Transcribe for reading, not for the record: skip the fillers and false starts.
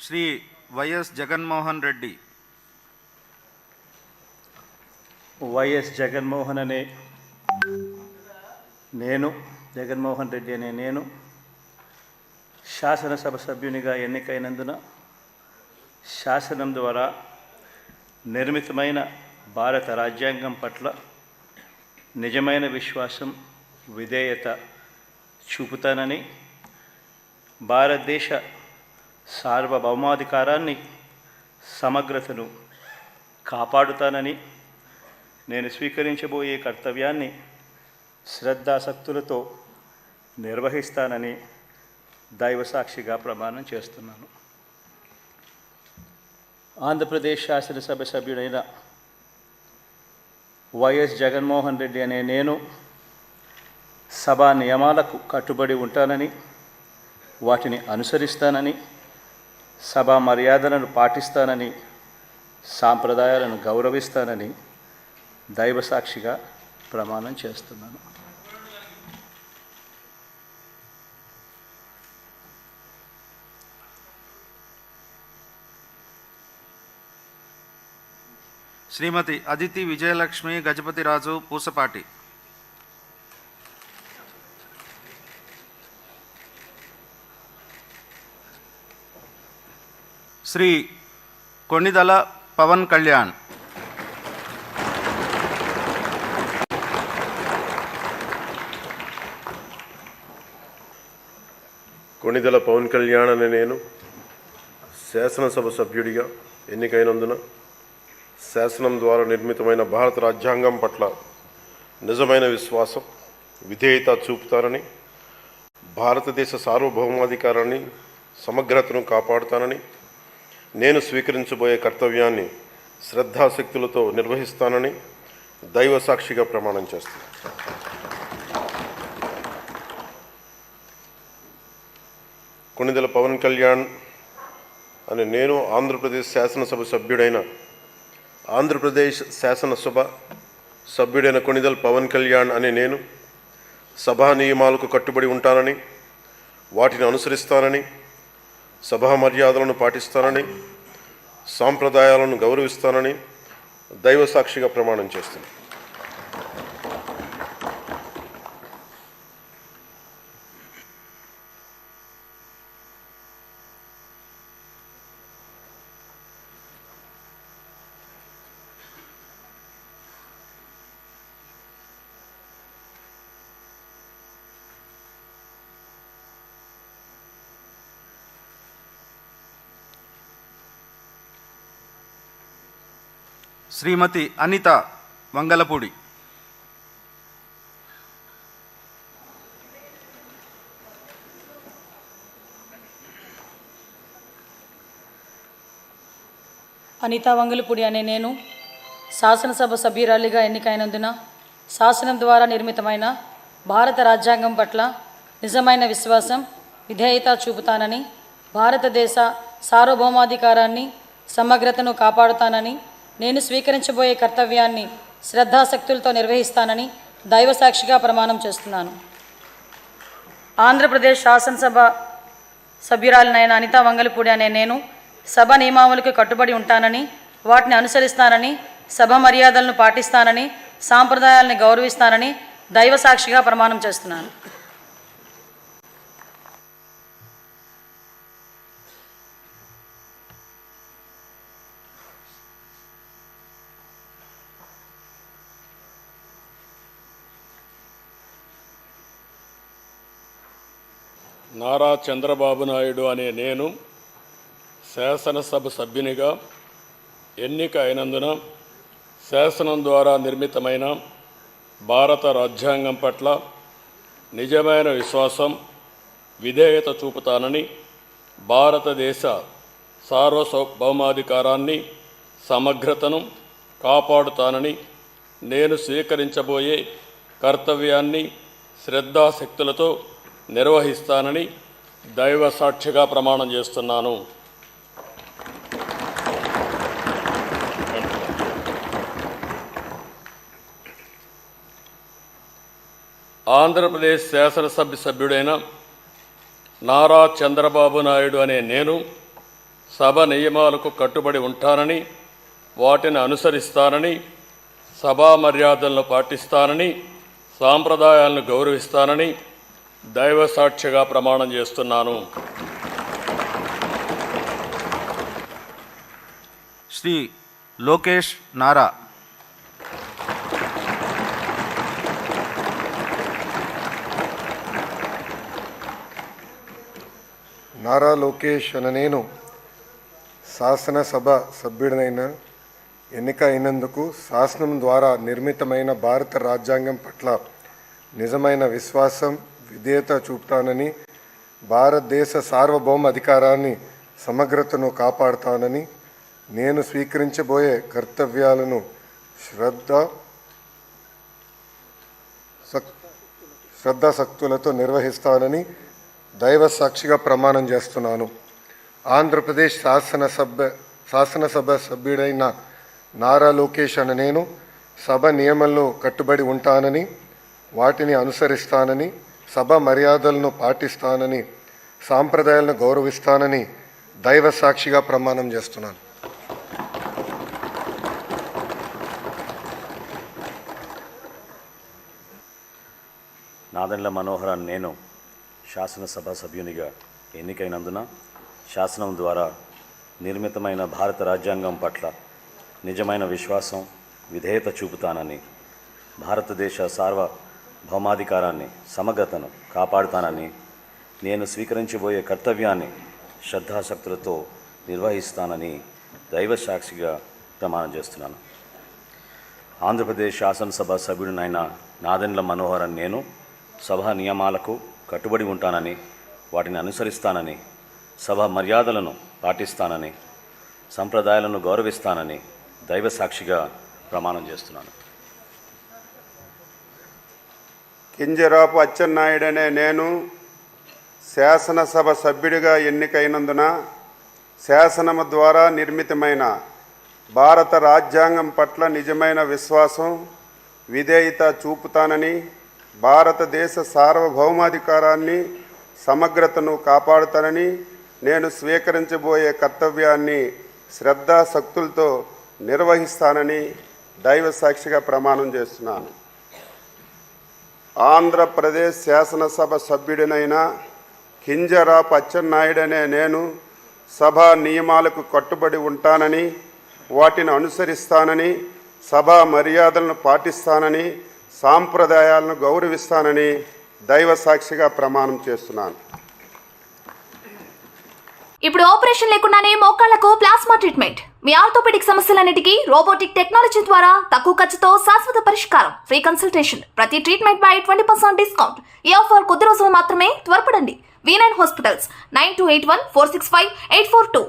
Shri YS Jaganmohan Reddy. YS Jaganmohan అనే నేను, జగన్మోహన్ రెడ్డి అనే నేను శాసనసభ సభ్యునిగా ఎన్నికైనందున శాసనం ద్వారా నిర్మితమైన భారత రాజ్యాంగం పట్ల నిజమైన విశ్వాసం, విధేయత చూపుతానని, భారతదేశ సార్వభౌమాధికారాన్ని, సమగ్రతను కాపాడుతానని, నేను స్వీకరించబోయే కర్తవ్యాన్ని శ్రద్ధాసక్తులతో నిర్వహిస్తానని దైవసాక్షిగా ప్రమాణం చేస్తున్నాను. ఆంధ్రప్రదేశ్ శాసనసభ సభ్యుడైన వైఎస్ జగన్మోహన్ రెడ్డి అనే నేను సభా నియమాలకు కట్టుబడి ఉంటానని, వాటిని అనుసరిస్తానని, సభా మర్యాదలను పాటిస్తానని, సాంప్రదాయాలను గౌరవిస్తానని దైవసాక్షిగా ప్రమాణం చేస్తున్నాను. శ్రీమతి అదితి విజయలక్ష్మి గజపతిరాజు పూసపాటి. శ్రీ కొణిదల పవన్ కళ్యాణ్. కొణిదెల పవన్ కళ్యాణ్ అనే నేను శాసనసభ సభ్యుడిగా ఎన్నికైనందున శాసనం ద్వారా నిర్మితమైన భారత రాజ్యాంగం పట్ల నిజమైన విశ్వాసం, విధేయత చూపుతానని, భారతదేశ సార్వభౌమాధికారాన్ని, సమగ్రతను కాపాడుతానని, నేను స్వీకరించబోయే కర్తవ్యాన్ని శ్రద్ధాశక్తులతో నిర్వహిస్తానని దైవసాక్షిగా ప్రమాణం చేస్తాను. కొణిదెల పవన్ కళ్యాణ్ అనే నేను ఆంధ్రప్రదేశ్ శాసనసభ సభ్యుడైన కొణిదెల పవన్ కళ్యాణ్ అనే నేను సభా నియమాలకు కట్టుబడి ఉంటానని, వాటిని అనుసరిస్తానని, సభా మర్యాదలను పాటిస్తానని, సాంప్రదాయాలను గౌరవిస్తానని దైవసాక్షిగా ప్రమాణం చేస్తాను. శ్రీమతి అనిత వంగలపూడి. అనిత వంగలపూడి అనే నేను శాసనసభ సభ్యురాలిగా ఎన్నికైనందున శాసనం ద్వారా నిర్మితమైన భారత రాజ్యాంగం పట్ల నిజమైన విశ్వాసం, విధేయత చూపుతానని, భారతదేశ సార్వభౌమాధికారాన్ని, సమగ్రతను కాపాడుతానని, నేను స్వీకరించబోయే కర్తవ్యాన్ని శ్రద్ధాశక్తులతో నిర్వహిస్తానని దైవసాక్షిగా ప్రమాణం చేస్తున్నాను. ఆంధ్రప్రదేశ్ శాసనసభ సభ్యురాలినైన అనిత వంగలపూడి అనే నేను సభ నియమావళికి కట్టుబడి ఉంటానని, వాటిని అనుసరిస్తానని, సభ మర్యాదలను పాటిస్తానని, సాంప్రదాయాలను గౌరవిస్తానని దైవసాక్షిగా ప్రమాణం చేస్తున్నాను. నారా చంద్రబాబు నాయుడు అనే నేను శాసనసభ సభ్యునిగా ఎన్నిక అయినందున శాసనం ద్వారా నిర్మితమైన భారత రాజ్యాంగం పట్ల నిజమైన విశ్వాసం, విధేయత చూపుతానని, భారతదేశ సార్వభౌమాధికారాన్ని, సమగ్రతను కాపాడుతానని, నేను స్వీకరించబోయే కర్తవ్యాన్ని శ్రద్ధాశక్తులతో నిర్వహిస్తానని దైవ సాక్షిగా ప్రమాణం చేస్తున్నాను. ఆంధ్రప్రదేశ్ శాసనసభ సభ్యుడైన నారా చంద్రబాబు నాయుడు అనే నేను సభ నియమాలకు కట్టుబడి ఉంటానని, వాటిని అనుసరిస్తానని, సభా మర్యాదలను పాటిస్తానని, సాంప్రదాయాలను గౌరవిస్తానని దైవ సాక్షిగా ప్రమాణం చేస్తున్నాను. శ్రీ లోకేష్ నారా, నారా లోకేష్ అనే నేను శాసనసభ సభ్యుడినైన ఎన్నిక అయినందుకు శాసనం ద్వారా నిర్మితమైన భారత రాజ్యాంగం పట్ల నిజమైన విశ్వాసం, విధేయత చూపుతానని, భారతదేశ సార్వభౌమ అధికారాన్ని, సమగ్రతను కాపాడుతానని, నేను స్వీకరించబోయే కర్తవ్యాలను శ్రద్ధాశక్తులతో నిర్వహిస్తానని దైవ సాక్షిగా ప్రమాణం చేస్తున్నాను. ఆంధ్రప్రదేశ్ శాసనసభ సభ్యుడైన నారా లోకేష్ అనే నేను సభ నియమాలను కట్టుబడి ఉంటానని, వాటిని అనుసరిస్తానని, సభ మర్యాదలను పాటిస్తానని, సాంప్రదాయాలను గౌరవిస్తానని దైవ సాక్షిగా ప్రమాణం చేస్తున్నాను. నాదెండ్ల మనోహర్ అనే నేను శాసనసభ సభ్యునిగా ఎన్నికైనందున శాసనం ద్వారా నిర్మితమైన భారత రాజ్యాంగం పట్ల నిజమైన విశ్వాసం, విధేయత చూపుతానని, భారతదేశ సార్వభౌమాధికారాన్ని, సమగ్రతను కాపాడుతానని, నేను స్వీకరించబోయే కర్తవ్యాన్ని శ్రద్ధాశక్తులతో నిర్వహిస్తానని దైవ సాక్షిగా ప్రమాణం చేస్తున్నాను. ఆంధ్రప్రదేశ్ శాసనసభ సభ్యుడినైన నాదెండ్ల మనోహర్ అనే నేను సభ నియమాలకు కట్టుబడి ఉంటానని, వాటిని అనుసరిస్తానని, సభ మర్యాదలను పాటిస్తానని, సంప్రదాయాలను గౌరవిస్తానని దైవ సాక్షిగా ప్రమాణం చేస్తున్నాను. కింజరాపు అచ్చెన్నాయుడనే నేను శాసనసభ సభ్యుడిగా ఎన్నికైనందున శాసనము ద్వారా నిర్మితమైన భారత రాజ్యాంగం పట్ల నిజమైన విశ్వాసం, విధేయత చూపుతానని, భారతదేశ సార్వభౌమాధికారాన్ని, సమగ్రతను కాపాడుతానని, నేను స్వీకరించబోయే కర్తవ్యాన్ని శ్రద్ధాశక్తులతో నిర్వహిస్తానని దైవ సాక్షిగా ప్రమాణం చేస్తున్నాను. ఆంధ్రప్రదేశ్ శాసనసభ సభ్యుడినైన కింజరాపు అచ్చెన్నాయుడనే నేను సభా నియమాలకు కట్టుబడి ఉంటానని, వాటిని అనుసరిస్తానని, సభా మర్యాదలను పాటిస్తానని, సాంప్రదాయాలను గౌరవిస్తానని దైవ సాక్షిగా ప్రమాణం చేస్తున్నాను. ఇప్పుడు ఆపరేషన్ లేకుండానే మోకాళ్లకు ప్లాస్మా ట్రీట్మెంట్. మీ ఆర్థోపెడిక్ సమస్యలన్నిటికీ రోబోటిక్ టెక్నాలజీ ద్వారా తక్కువ ఖర్చుతో శాశ్వత పరిష్కారం. Free consultation. ప్రతి ట్రీట్మెంట్ పై 20% డిస్కౌంట్. ఈ ఆఫర్ కొద్ది రోజులు మాత్రమే. త్వరపడండి. V9 hospitals 9281465842.